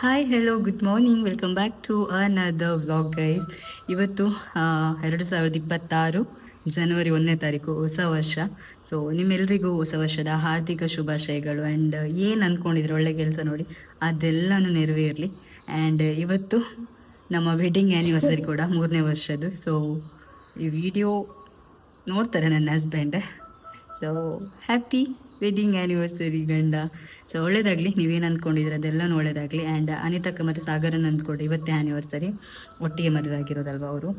Hi hello good morning welcome back to another vlog guys. ಇವತ್ತು 2026 ಜನವರಿ 1ನೇ ತಾರೀಕು ಹೊಸ ವರ್ಷ. ಸೊ ನಿಮ್ಮೆಲ್ಲರಿಗೂ ಹೊಸ ವರ್ಷದ ಹಾರ್ದಿಕ ಶುಭಾಶಯಗಳು. ಆ್ಯಂಡ್ ಏನು ಅಂದ್ಕೊಂಡಿದ್ರೆ ಒಳ್ಳೆ ಕೆಲಸ ನೋಡಿ ಅದೆಲ್ಲನೂ ನೆರವೇರಲಿ. ಆ್ಯಂಡ್ ಇವತ್ತು ನಮ್ಮ ವೆಡ್ಡಿಂಗ್ ಆ್ಯನಿವರ್ಸರಿ ಕೂಡ 3ನೇ ವರ್ಷದ್ದು. ಸೊ ಈ ವಿಡಿಯೋ ನೋಡ್ತಾರೆ ನನ್ನ husband. So happy wedding anniversary ಗಂಡ. ಸೊ ಒಳ್ಳೇದಾಗಲಿ, ನೀವೇನು ಅಂದ್ಕೊಂಡಿದ್ರೆ ಅದೆಲ್ಲನೂ ಒಳ್ಳೇದಾಗಲಿ. ಆ್ಯಂಡ್ ಅನಿತಕ್ಕ ಮತ್ತು ಸಾಗರನ್ ಅಂದ್ಕೊಂಡು ಇವತ್ತೇ ಆ್ಯನಿವರ್ಸರಿ, ಒಟ್ಟಿಗೆ ಮದುವೆ ಆಗಿರೋದಲ್ವ ಅವರು.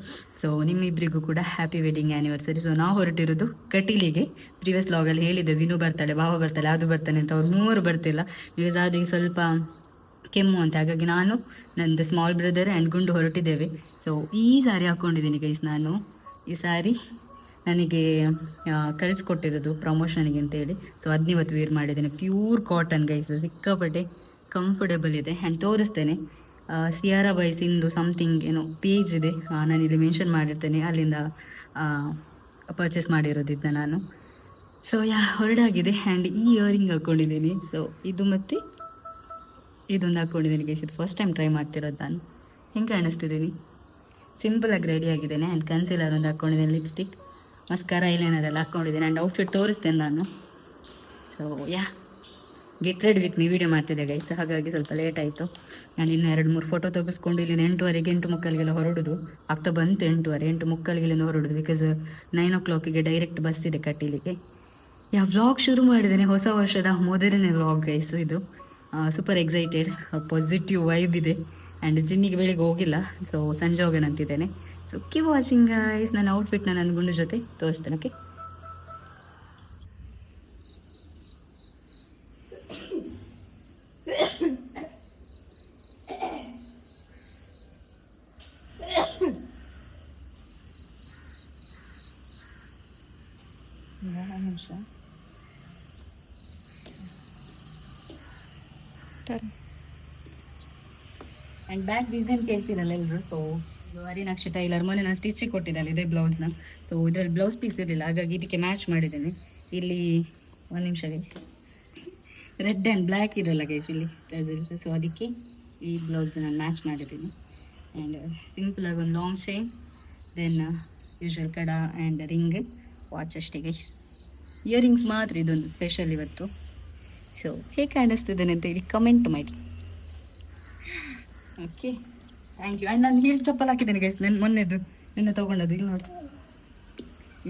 ಸೊ ನಿಮ್ಮಿಬ್ಬರಿಗೂ ಕೂಡ ಹ್ಯಾಪಿ ವೆಡ್ಡಿಂಗ್ ಆ್ಯನಿವರ್ಸರಿ. ಸೊ ನಾವು ಹೊರಟಿರೋದು ಕಟೀಲಿಗೆ. ಪ್ರೀವಿಯಸ್ ಲಾಗಲ್ಲಿ ಹೇಳಿದ್ದೆ ವಿನು ಬರ್ತಾಳೆ, ಭಾವ ಬರ್ತಾಳೆ, ಅದು ಬರ್ತಾನೆ ಅಂತ. ಅವ್ರು ಮೂವರು ಬರ್ತಿಲ್ಲ ಬಿಕಾಸ್ ಅದಕ್ಕೆ ಸ್ವಲ್ಪ ಕೆಮ್ಮು ಅಂತ. ಹಾಗಾಗಿ ನಾನು, ನಂದು ಸ್ಮಾಲ್ ಬ್ರದರ್ ಆ್ಯಂಡ್ ಗುಂಡು ಹೊರಟಿದ್ದೇವೆ. ಸೊ ಈ ಸಾರಿ ಹಾಕ್ಕೊಂಡಿದ್ದೀನಿ ಗೈಸ್ ನಾನು. ಈ ಸಾರಿ ನನಗೆ ಕಳಿಸ್ಕೊಟ್ಟಿರೋದು ಪ್ರಮೋಷನ್ಗೆ ಅಂತೇಳಿ. ಸೊ ಅದನ್ನ ಇವತ್ತು ವೇರ್ ಮಾಡಿದ್ದೇನೆ. ಪ್ಯೂರ್ ಕಾಟನ್ ಗೈಸ್, ಸಿಕ್ಕಾಪಟ್ಟೆ ಕಂಫರ್ಟೇಬಲ್ ಇದೆ. ಆ್ಯಂಡ್ ತೋರಿಸ್ತೇನೆ. ಸಿಯಾರಾ ಬೈ ಸಿಂಧು ಸಮಥಿಂಗ್ ಏನೋ ಪೇಜ್ ಇದೆ, ನಾನಿಲ್ಲಿ ಮೆನ್ಷನ್ ಮಾಡಿರ್ತೇನೆ, ಅಲ್ಲಿಂದ ಪರ್ಚೇಸ್ ಮಾಡಿರೋದಿದ್ದ ನಾನು. ಸೊ ಹೊರಡಾಗಿದೆ. ಆ್ಯಂಡ್ ಈ ಇಯರಿಂಗ್ ಹಾಕ್ಕೊಂಡಿದ್ದೀನಿ. ಸೊ ಇದು ಮತ್ತು ಇದೊಂದು ಹಾಕ್ಕೊಂಡಿದ್ದೀನಿ ಗೈಸ್. ಇದು ಫಸ್ಟ್ ಟೈಮ್ ಟ್ರೈ ಮಾಡ್ತಿರೋದು ನಾನು. ಹೆಂಗೆ ಕಾಣಿಸ್ತಿದ್ದೀನಿ? ಸಿಂಪಲಾಗಿ ರೆಡಿ ಆಗಿದ್ದೇನೆ. ಆ್ಯಂಡ್ ಕನ್ಸೀಲರ್ ಒಂದು ಹಾಕ್ಕೊಂಡಿದ್ದೀನಿ, ಲಿಪ್ಸ್ಟಿಕ್, ಮಸ್ಕಾರ, ಐಲೈನರ್ ಹಾಕ್ಕೊಂಡಿದ್ದೀನಿ. ಆ್ಯಂಡ್ ಔಟ್ಫಿಟ್ ತೋರಿಸ್ತೇನೆ ನಾನು. So get red with me video ಮಾಡ್ತಿದ್ದೆ ಗೈಸ್, ಹಾಗಾಗಿ ಸ್ವಲ್ಪ ಲೇಟ್ ಆಯಿತು. ನಾನು ಇನ್ನೂ 2-3 ಫೋಟೋ ತೆಗೆಸ್ಕೊಂಡು ಇಲ್ಲಿ 8:15 8:30 ಹೊರಡೋದು ಆಗ್ತಾ ಬಂತು. 8:30 8:30 ಹೊರಡೋದು, ಬಿಕಾಸ್ 9 o'clock ಡೈರೆಕ್ಟ್ ಬಸ್ ಇದೆ ಕಟೀಲಿಗೆ. ವ್ಲಾಗ್ ಶುರು ಮಾಡಿದ್ದೇನೆ, ಹೊಸ ವರ್ಷದ ಮೊದಲನೇ ವ್ಲಾಗ್ ಗೈಸ್ ಇದು. ಸೂಪರ್ ಎಕ್ಸೈಟೆಡ್, ಪಾಸಿಟಿವ್ ವೈಬ್ ಇದೆ. ಆ್ಯಂಡ್ ಜಿಮ್ಮಿಗೆ ಬೆಳಿಗ್ಗೆ ಹೋಗಿಲ್ಲ, ಸೊ ಸಂಜೆ ಹೋಗೋಣ ಅಂತಿದ್ದೇನೆ. So keep watching guys. ನನ್ನ ಔಟ್ಫಿಟ್ನ ನನ್ನ ಗುಂಡು ಜೊತೆ ತೋರಿಸ್ತೇನೆ. ಓಕೆ, ನಿಮಿಷ. ಆ್ಯಂಡ್ ಬ್ಯಾಕ್ ಡಿಸೈನ್ ಕೇಳ್ತೀರಲ್ಲ ಎಲ್ಲರೂ. ಸೊ ಅರಿನಾಕ್ಷಿ ಟೈಲರ್ ಮೊನ್ನೆ ನಾನು ಸ್ಟಿಚಿಗೆ ಕೊಟ್ಟಿದ್ದಲ್ಲ ಇದೇ ಬ್ಲೌಸ್ನ. ಸೊ ಇದರಲ್ಲಿ ಬ್ಲೌಸ್ ಪೀಸ್ ಇರಲಿಲ್ಲ, ಹಾಗಾಗಿ ಇದಕ್ಕೆ ಮ್ಯಾಚ್ ಮಾಡಿದ್ದೇನೆ. ಇಲ್ಲಿ ಒಂದು ನಿಮಿಷ ಗೈಸ್, ರೆಡ್ ಆ್ಯಂಡ್ ಬ್ಲ್ಯಾಕ್ ಇರೋಲ್ಲ ಗೈಸ್ ಇಲ್ಲಿ ಟ್ರೈಸಲ್ಸ್. ಸೊ ಅದಕ್ಕೆ ಈ ಬ್ಲೌಸ್ನ ನಾನು ಮ್ಯಾಚ್ ಮಾಡಿದ್ದೀನಿ. ಆ್ಯಂಡ್ ಸಿಂಪಲಾಗಿ ಒಂದು ಲಾಂಗ್ ಚೈನ್, ದೆನ್ ಯೂಶ್ವಲ್ ಕಡ ಆ್ಯಂಡ್ ರಿಂಗ್, ವಾಚ್ ಅಷ್ಟೇ ಗೈಸ್. ಇಯರಿಂಗ್ಸ್ ಮಾತ್ರ ಇದೊಂದು ಸ್ಪೆಷಲ್ ಇವತ್ತು. ಸೊ ಹೇಗೆ ಕಾಣಿಸ್ತಿದ್ದೇನೆ ಅಂತ ಹೇಳಿ ಕಮೆಂಟ್ ಮಾಡಿ. Okay, thank you. ಆ್ಯಂಡ್ ನಾನು ಹೀಲ್ಡ್ ಚಪ್ಪಲ್ ಹಾಕಿದ್ದೇನೆ ಗೈಸ್, ಮೊನ್ನೆದು ನಿನ್ನೆ ತೊಗೊಂಡದ್ದು. ಇಲ್ಲಿ ನೋಡಿ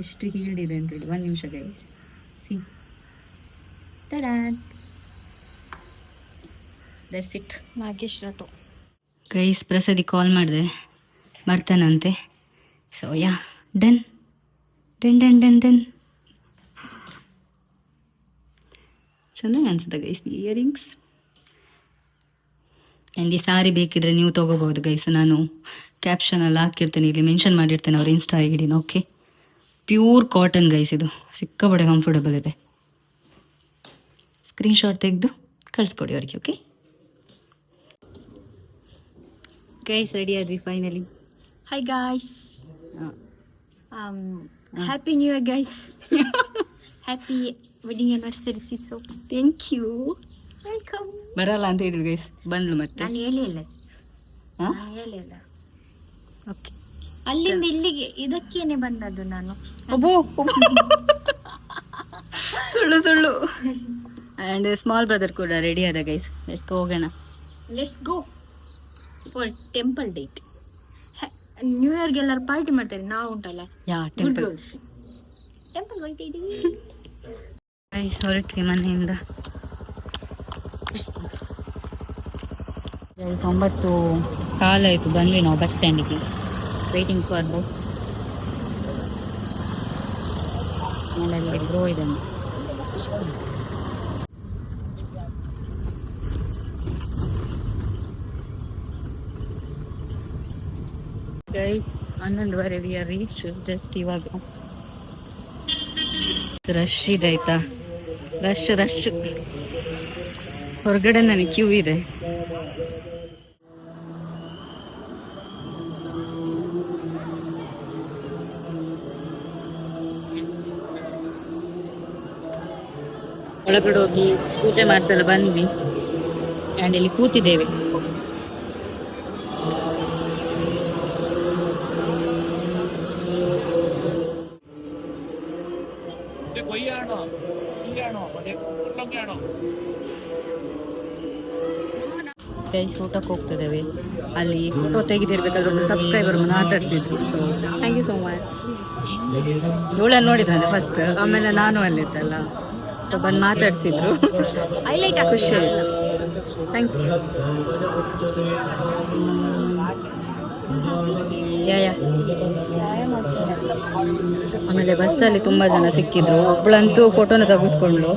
ಎಷ್ಟು ಹೀಲ್ಡ್ ಇದೆ ಅಂತೇಳಿ. ಒಂದು ನಿಮಿಷ guys, see that's it. Nagesh ರಾಟೋ ಗೈಸ್, ಪ್ರಸಾದಿ ಕಾಲ್ ಮಾಡಿದೆ, ಬರ್ತಾನಂತೆ. So done done done done done. ಚೆನ್ನಾಗಿ ಅನಿಸುತ್ತೆ ಗೈಸ್ ಇಯರಿಂಗ್ಸ್. ಆ್ಯಂಡ್ ಈ ಸಾರಿ ಬೇಕಿದ್ರೆ ನೀವು ತೊಗೋಬೋದು ಗೈಸ್, ನಾನು ಕ್ಯಾಪ್ಷನಲ್ಲಿ ಹಾಕಿರ್ತೇನೆ, ಇಲ್ಲಿ ಮೆನ್ಷನ್ ಮಾಡಿರ್ತೇನೆ ಅವ್ರ ಇನ್ಸ್ಟಾ ಐಡಿನ. ಓಕೆ, ಪ್ಯೂರ್ ಕಾಟನ್ ಗೈಸ್, ಇದು ಸಿಕ್ಕಾಪಟ್ಟೆ ಕಂಫರ್ಟಬಲ್ ಇದೆ. ಸ್ಕ್ರೀನ್ಶಾಟ್ ತೆಗೆದು ಕಳಿಸ್ಕೊಡಿ ಅವರಿಗೆ. ಓಕೆ ಗೈಸ್, ರೆಡಿ ಆದ್ವಿ finally. Hi guys, happy new year guys. Happy wedding anniversary ಸಿಸು. Thank you, welcome. ಬರಲ್ಲ ಅಂತ ಹೇಳಿದ್ರು ಗೈಸ್, ಬಂದ್ಲು ಮತ್ತೆ. ನಾನು ಹೇಳಿಲ್ಲ, ಹೇಳಿಲ್ಲ. ಓಕೆ, ಅಲ್ಲಿಂದ ಇಲ್ಲಿಗೆ ಇದಕ್ಕೇನೆ ಬಂದದ್ದು ನಾನು. ಸುಳ್ಳು ಸುಳ್ಳು. ಆ್ಯಂಡ್ ಸ್ಮಾಲ್ ಬ್ರದರ್ ಕೂಡ ರೆಡಿ ಆದ ಗೈಸ್. ಲೆಟ್ಸ್ ಹೋಗೋಣ. Let's go for temple date. New ಇಯರ್ಗೆ ಎಲ್ಲರೂ ಪಾರ್ಟಿ ಮಾಡ್ತಾರೆ, ನಾವು ಉಂಟಲ್ಲ ಟೆಂಪಲ್ ಹೊರಟಿದ್ದೀವಿ ಗೈಸ್. ಹೊರಟ್ವಿ ಮನೆಯಿಂದ. 9:15 ಆಯಿತು, ಬಂದ್ವಿ ನಾವು ಬಸ್ ಸ್ಟ್ಯಾಂಡಿಗೆ. Waiting for bus. ಅಲ್ಲಿ ಬ್ರೋ ಇದ್ದಾನೆ. Guys 11:15 we are reach just ಇವಾಗ. ರಶ್ ಇದೆ ಆಯ್ತಾ, ರಶ್ ಹೊರಗಡೆ ನನಗೆ ಕ್ಯೂ ಇದೆ. ಒಳಗಡೆ ಹೋಗಿ ಪೂಜೆ ಮಾಡಿಸೆಲ್ಲ ಬಂದ್ವಿ. ಆ್ಯಂಡ್ ಇಲ್ಲಿ ಕೂತಿದ್ದೇವೆ. ಗೈಸ್ ಊಟಕ್ಕೆ ಹೋಗ್ತಿದ್ದೇವೆ. ಅಲ್ಲಿ ಫೋಟೋ ತೆಗೆದಿರ್ಬೇಕಾದ್ರೆ ಒಂದು ಸಬ್ಸ್ಕ್ರೈಬರ್ ಮಾತಾಡ್ಸಿದ್ರು. So thank you so much. ಇವಳನ್ನು ನೋಡಿದ್ರೆ ಫಸ್ಟ್, ಆಮೇಲೆ ನಾನು ಅಲ್ಲಿದ್ದಲ್ಲ, ಸೊ ಬಂದು ಮಾತಾಡ್ಸಿದ್ರು. ಖುಷಿ ಆಯ್ತು. Thank you. ಆಮೇಲೆ ಬಸ್ಸಲ್ಲಿ ತುಂಬ ಜನ ಸಿಕ್ಕಿದ್ರು. ಒಬ್ಬಳಂತೂ ಫೋಟೋನ ತೆಗೆಸ್ಕೊಂಡು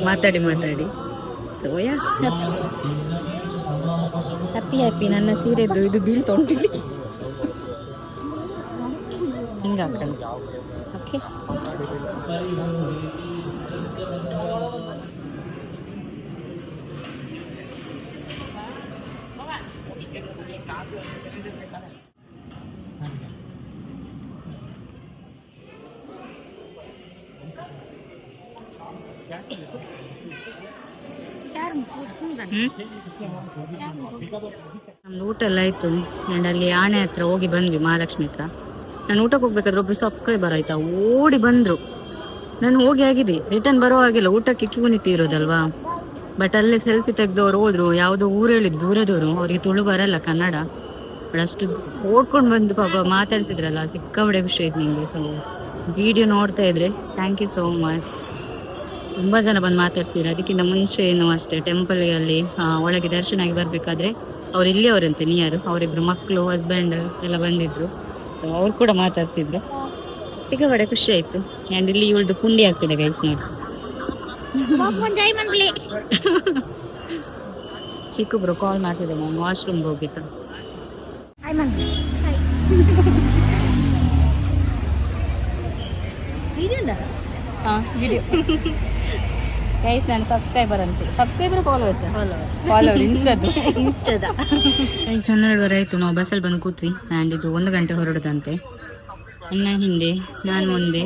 ಮಾತಾಡಿ ಸೊ ಯಾ ಹ್ಯಾಪಿ. ನನ್ನ ಸೀರೆದ್ದು ಇದು ಬೀಳ್ತೊಂಟಿಲಿ ಹಿಂಗೆ ಹಾಕೊಂಡು ಓಕೆ. ನಮ್ದು ಊಟ ಎಲ್ಲ ಆಯ್ತು. ಆ್ಯಂಡ್ ಅಲ್ಲಿ ಆಣೆ ಹತ್ರ ಹೋಗಿ ಬಂದ್ವಿ, ಮಹಾಲಕ್ಷ್ಮಿ ಹತ್ರ. ನಾನು ಊಟಕ್ಕೆ ಹೋಗ್ಬೇಕಾದ್ರೆ ಒಬ್ರು ಸಬ್ಸ್ಕ್ರೈಬರ್ ಆಯ್ತಾ ಓಡಿ ಬಂದ್ರು. ನಾನು ಹೋಗಿ ಆಗಿದೆ, ರಿಟರ್ನ್ ಬರೋ ಆಗಿಲ್ಲ, ಊಟಕ್ಕೆ ಕ್ಯೂ ನಿಂತಿರೋದಲ್ವಾ. ಬಟ್ ಅಲ್ಲೇ ಸೆಲ್ಫಿ ತೆಗ್ದವ್ರು ಹೋದ್ರು. ಯಾವುದೋ ಊರು ಹೇಳಿದ್ರು ದೂರದವರು, ಅವ್ರಿಗೆ ತುಳು ಬರಲ್ಲ ಕನ್ನಡ. ಬಟ್ ಅಷ್ಟು ಓಡ್ಕೊಂಡು ಬಂದು ಪಾಪ ಮಾತಾಡ್ಸಿದ್ರಲ್ಲ, ಸಿಕ್ಕಾಬಡೆ ಖುಷಿ ಆಯ್ತು ನಿಮಗೆ. ಸೊ ವಿಡಿಯೋ ನೋಡ್ತಾ ಇದ್ರೆ ಥ್ಯಾಂಕ್ ಯು ಸೋ ಮಚ್. ತುಂಬ ಜನ ಬಂದು ಮಾತಾಡ್ಸಿದ್ರು. ಅದಕ್ಕಿಂತ ಮುಂಚೆ ಏನು ಅಷ್ಟೇ ಟೆಂಪಲ್ಗೆ ಒಳಗೆ ದರ್ಶನ ಆಗಿ ಬರಬೇಕಾದ್ರೆ ಅವ್ರು ಇಲ್ಲಿ ಅವರಂತೆ ನಿಯರು, ಅವರಿಬ್ರು ಮಕ್ಕಳು ಹಸ್ಬೆಂಡ್ ಎಲ್ಲ ಬಂದಿದ್ರು. ಸೊ ಅವ್ರು ಕೂಡ ಮಾತಾಡ್ಸಿದ್ರು. ಸಿಕ್ಕಾಬಡೆ ಖುಷಿ ಆಯ್ತು. ಆ್ಯಂಡ್ ಇಲ್ಲಿ ಇವಳ್ದು ಪುಂಡಿ ಆಗ್ತಿದೆ ಗೈಸ್ ನೋಡಿ. ಚಿಕ್ಕಬ್ರು ಕಾಲ್ ಮಾಡ್ತಿದ್ದೆ, ನಾನು ವಾಶ್ರೂಮ್ಗೆ ಹೋಗಿತ್ತು. ವಿಡಿಯೋ ಗೈಸ್ ನಾನು ಸಬ್ಸ್ಕ್ರೈಬರ್ ಅಂತೆ. ಸಬ್ಸ್ಕ್ರೈಬರ್ ಫಾಲೋವರ್ ಇನ್ಸ್ಟಾದ ಗೈಸ್. 12 ಆಯಿತು. ನಾವು ಬಸ್ಸಲ್ಲಿ ಬಂದು ಕೂತ್ವಿ. ಆ್ಯಂಡ್ ಇದು 1 ಗಂಟೆ ಹೊರಡದಂತೆ. ಅಣ್ಣ ಹಿಂದೆ, ನಾನು ಮುಂದೆ,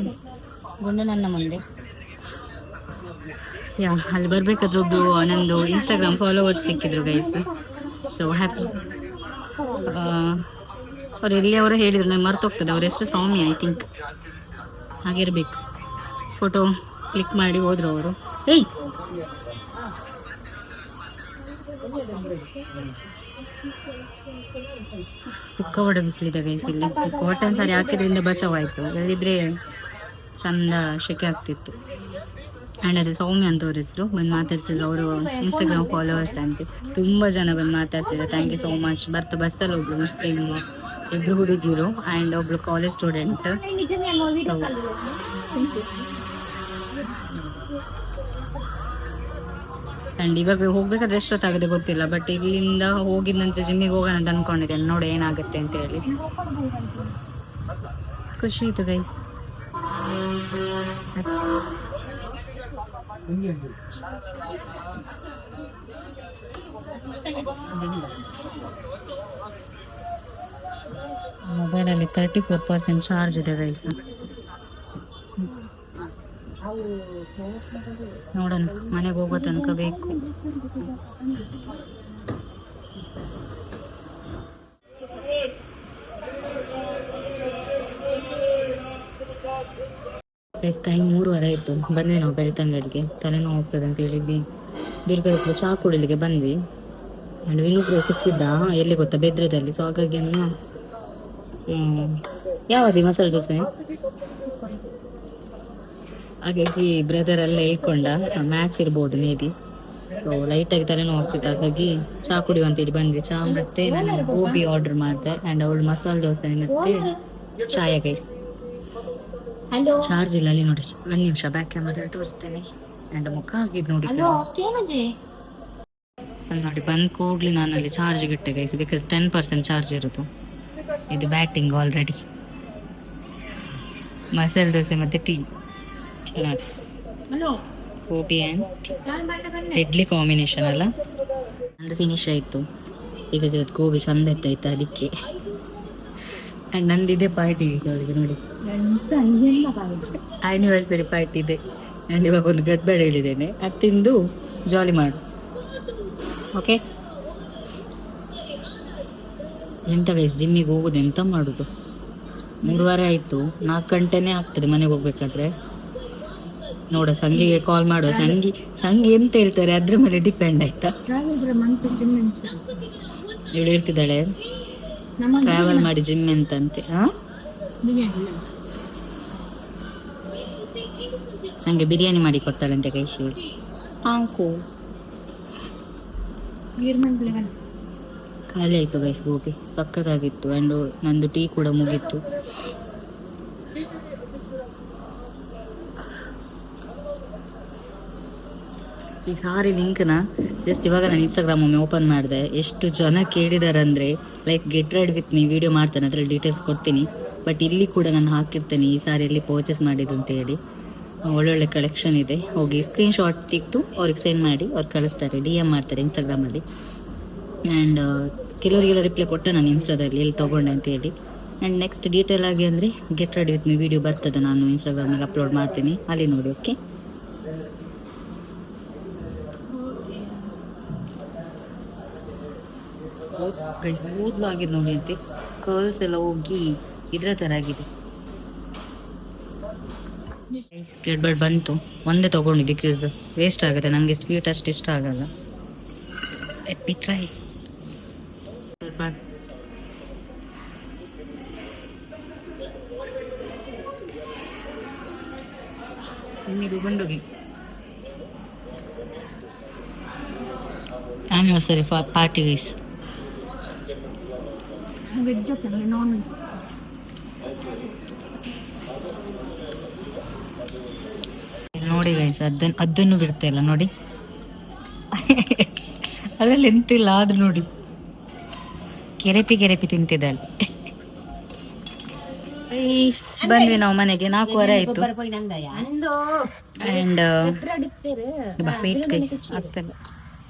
ಗುಂಡು ನನ್ನ ಮುಂದೆ. ಅಲ್ಲಿ ಬರ್ಬೇಕಾದ್ರೆ ಒಬ್ರು ನಂದು ಇನ್ಸ್ಟಾಗ್ರಾಮ್ ಫಾಲೋವರ್ಸ್ ಸಿಕ್ಕಿದ್ರು ಗೈಸ್. So happy. ಅವ್ರು ಎಲ್ಲಿ ಅವರು ಹೇಳಿದ್ರು, ನಂಗೆ ಮರ್ತೋಗ್ತದೆ ಅವ್ರ ಹೆಸರು ಸೌಮ್ಯ ಐ ಥಿಂಕ್, ಹಾಗಿರ್ಬೇಕು. ಫೋಟೋ ಕ್ಲಿಕ್ ಮಾಡಿ ಹೋದ್ರು ಅವರು. ಏಯ್ ಸಿಕ್ಕಾಪಟ್ಟೆ ಬಿಸಿಲಿದೆ ಗೈಸ್ ಇಲ್ಲಿ. ಕಾಟನ್ ಸಾರಿ ಹಾಕಿದ್ರಿಂದ ಬಚಾವಾಯಿತು, ಇಲ್ಲದಿದ್ರೆ ಚಂದ ಶೆಕೆ ಆಗ್ತಿತ್ತು. ಆ್ಯಂಡ್ ಅದೇ ಸೌಮ್ಯ ಅಂತ ಅವ್ರ ಹೆಸರು. ಬಂದು ಮಾತಾಡ್ಸಿದ್ರು, ಅವರು ಇನ್ಸ್ಟಾಗ್ರಾಮ್ ಫಾಲೋವರ್ಸ್ ಅಂತೆ. ತುಂಬ ಜನ ಬಂದು ಮಾತಾಡ್ಸಿದ್ರು. Thank you so much. ಬರ್ತಾ ಬಸ್ಸಲ್ಲಿ ಒಬ್ರು ಮುಸ್ಲಿಮ್, ಇಬ್ರು ಹುಡುಗಿರು ಆ್ಯಂಡ್ ಒಬ್ರು ಕಾಲೇಜ್ ಸ್ಟೂಡೆಂಟ್. ಆ್ಯಂಡ್ ಇವಾಗ ಹೋಗ್ಬೇಕಾದ್ರೆ ಎಷ್ಟೊತ್ತಾಗಿದೆ ಗೊತ್ತಿಲ್ಲ. ಬಟ್ ಇಲ್ಲಿಂದ ಹೋಗಿದ ನಂತರ ಜಿಮ್ಮಿಗೆ ಹೋಗೋಣ ಅಂತ ಅಂದ್ಕೊಂಡಿದ್ದೇನೆ, ನೋಡಿ ಏನಾಗುತ್ತೆ ಅಂತ ಹೇಳಿ. ಖುಷಿ ಆಯಿತು ಗೈಸ್. ಮೊಬೈಲಲ್ಲಿ 34% ಚಾರ್ಜ್ ಇದೆ ಗೈಸ್. ನೋಡೋಣ, ಮನೆಗೆ ಹೋಗೋ ತನಕ ಬೇಕು. ಟೈಮ್ 3:30 ಆಯಿತು. ಬಂದ್ವಿ ನಾವು ಬೆಳ್ತಂಗಡಿಗೆ. ತಲೆನೋವು ಹೋಗ್ತದೆ ಅಂತ ಹೇಳಿದ್ವಿ. ದುರ್ಗದ ಚಹಾ ಕುಡಿಲಿಕ್ಕೆ ಬಂದ್ವಿ. ಆ್ಯಂಡ್ ಇನ್ನೊಬ್ರು ಸಿಕ್ಕಿದ್ದ ಎಲ್ಲಿ ಗೊತ್ತಾ, ಬೆದ್ರದಲ್ಲಿ. ಸೊ ಹಾಗಾಗಿ ಯಾವತ್ತಿ ಮಸಾಲೆ ದೋಸೆ, ಹಾಗಾಗಿ ಬ್ರದರ್ ಎಲ್ಲ ಹೇಳ್ಕೊಂಡ ಮ್ಯಾಚ್ ಇರ್ಬೋದು ಮೇ ಬಿ. ಸೊ ಲೈಟಾಗಿ ತಲೆನೋವು ಹೋಗ್ತಿತ್ತು, ಹಾಗಾಗಿ ಚಹಾ ಕುಡಿಯುವ ಅಂತೇಳಿ ಬಂದ್ವಿ. ಚಹಾ ಮತ್ತೆ ನಾನು ಗೋಬಿ ಆರ್ಡರ್ ಮಾಡಿದೆ. ಆ್ಯಂಡ್ ಅವಳು ಮಸಾಲೆ ದೋಸೆ ಮತ್ತೆ ಚಾಯ ಗೈಸ್. ಚಾರ್ಜ್ ಇಲ್ಲ ಅಲ್ಲಿ ನೋಡಿ. 1 ನಿಮಿಷ ಬ್ಯಾಕ್ ಕ್ಯಾಮ್ರಾದಲ್ಲಿ ತೋರಿಸ್ತೇನೆ. ಆ್ಯಂಡ್ ಮುಖ ಆಗಿದ್ದು ನೋಡಿ ಅಲ್ಲಿ ನೋಡಿ. ಬಂದು ಕೂಡಲೇ ನಾನು ಅಲ್ಲಿ ಚಾರ್ಜ್ಗೆ ಇಟ್ಟೆ ಗೈಸ್, ಬಿಕಾಸ್ 10% ಚಾರ್ಜ್ ಇರೋದು. ಇದು ಬ್ಯಾಟಿಂಗ್ ಆಲ್ರೆಡಿ. ಮಸಾಲೆ ದೋಸೆ ಮತ್ತು tea, gobi and deadly combination ಅಲ್ಲ. ನಂದು ಫಿನಿಶ್ ಆಯಿತು. ಈಗ ಇವತ್ತು ಗೋಬಿ ಚಂದ ಇತ್ತಾಯ್ತು ಅದಕ್ಕೆ. ಆ್ಯಂಡ್ ನಂದಿದೆ ಪಾರ್ಟಿ ಅವಳಿಗೆ ನೋಡಿ, ಆ್ಯನಿವರ್ಸರಿ ಪಾರ್ಟಿ ಇದೆ. ಆ್ಯಂಡ್ ಇವಾಗ ಒಂದು ಗಡ್ಬೇಡ ಹೇಳಿದ್ದೇನೆ, ಅದು ತಿಂದು ಜಾಲಿ ಮಾಡು. ಓಕೆ ಎಂತ ಗೈಸ್, ಜಿಮ್ಮಿಗೆ ಹೋಗೋದು ಎಂತ ಮಾಡೋದು. 3 ವಾರ ಆಯಿತು. 4 ಗಂಟೆನೇ ಆಗ್ತದೆ ಮನೆಗೆ ಹೋಗ್ಬೇಕಾದ್ರೆ. ನೋಡ ಸಂಗಿಗೆ ಕಾಲ್ ಮಾಡುವ. ಸಂಗಿ ಎಂತ ಹೇಳ್ತಾರೆ ಅದ್ರ ಮೇಲೆ ಡಿಪೆಂಡ್ ಆಯ್ತಾ. ಇವಳು ಹೇಳ್ತಿದ್ದಾಳೆ ಟ್ರಾವೆಲ್ ಮಾಡಿ ಜಿಮ್ ಎಂತಂತೆ. ನಂಗೆ ಬಿರಿಯಾನಿ ಮಾಡಿ ಕೊಡ್ತಾಳಂತೆ ಕೈಶಿ. ಖಾಲಿ ಆಯ್ತು ಗೈಸ್ ಗೋಬಿ, ಸಕ್ಕತ್ತಾಗಿತ್ತು. ಆ್ಯಂಡ್ ನಂದು ಟೀ ಕೂಡ ಮುಗೀತು. ಈ ಸಾರಿ ಲಿಂಕ್ನ ಜಸ್ಟ್ ಇವಾಗ ನಾನು ಇನ್ಸ್ಟಾಗ್ರಾಮ್ ಒಮ್ಮೆ ಓಪನ್ ಮಾಡಿದೆ. ಎಷ್ಟು ಜನ ಕೇಳಿದಾರೆ ಅಂದರೆ like get red with me video ಮಾಡ್ತಾನೆ, ಅದರಲ್ಲಿ ಡೀಟೇಲ್ಸ್ ಕೊಡ್ತೀನಿ. ಬಟ್ ಇಲ್ಲಿ ಕೂಡ ನಾನು ಹಾಕಿರ್ತೇನೆ ಈ ಸಾರಿಯಲ್ಲಿ ಪರ್ಚೇಸ್ ಮಾಡಿದ್ದು ಅಂತ ಹೇಳಿ. ಒಳ್ಳೊಳ್ಳೆ ಕಲೆಕ್ಷನ್ ಇದೆ. ಹೋಗಿ ಸ್ಕ್ರೀನ್ಶಾಟ್ ತೆಗೆದು ಅವ್ರಿಗೆ ಸೆಂಡ್ ಮಾಡಿ ಅವ್ರು ಕಳಿಸ್ತಾರೆ, DM ಮಾಡ್ತಾರೆ ಇನ್ಸ್ಟಾಗ್ರಾಮಲ್ಲಿ. ಆ್ಯಂಡ್ ಕೆಲವರಿಗೆಲ್ಲ ರಿಪ್ಲೈ ಕೊಟ್ಟೆ ನಾನು ಇನ್ಸ್ಟಾದಲ್ಲಿ ಎಲ್ಲಿ ತೊಗೊಂಡೆ ಅಂತ ಹೇಳಿ. ಆ್ಯಂಡ್ ನೆಕ್ಸ್ಟ್ ಡೀಟೇಲ್ ಆಗಿ ಅಂದರೆ get ready with me video ಬರ್ತದೆ, ನಾನು ಇನ್ಸ್ಟಾಗ್ರಾಮಲ್ಲಿ ಅಪ್ಲೋಡ್ ಮಾಡ್ತೀನಿ, ಅಲ್ಲಿ ನೋಡಿ. ಓಕೆ ಕೂದಲು ಆಗಿದೆ ನೋಡಿ ಅಂತೆ, ಕರ್ಲ್ಸ್ ಎಲ್ಲ ಹೋಗಿ ಇದ್ರ ಥರ ಆಗಿದೆ. ಕೆಡ್ಬೇಡ್ ಬಂತು, ಒಂದೇ ತೊಗೊಂಡು ಬಿಕಾಸ್ ವೇಸ್ಟ್ ಆಗುತ್ತೆ. ನನಗೆ ಸ್ವೀಟ್ ಅಷ್ಟು ಇಷ್ಟ ಆಗಲ್ಲ. Let me try. ನಿಮಗೆ ಬಂಡೋಗಿ ಆ್ಯನಿವರ್ಸರಿ ಪಾರ್ಟಿ ಗೈಸ್. ವೆಜ್ ಜೊತೆ ನಾನ್ ವೆಜ್. ನೋಡಿ ಗೈಸ್, ಅದನ್ನು ಬಿಡ್ತಾ ಇಲ್ಲ ನೋಡಿ. ಅದ್ರಲ್ಲಿ ಎಂತಿಲ್ಲ ಆದ್ರೂ ನೋಡಿ ಕೆರೆಪಿ ತಿಂತಿದ್ದಾಳೆ. ಬಂದ್ವಿ ನಾವು ಮನೆಗೆ, 4:15 ಆಯ್ತು. ಆ್ಯಂಡ್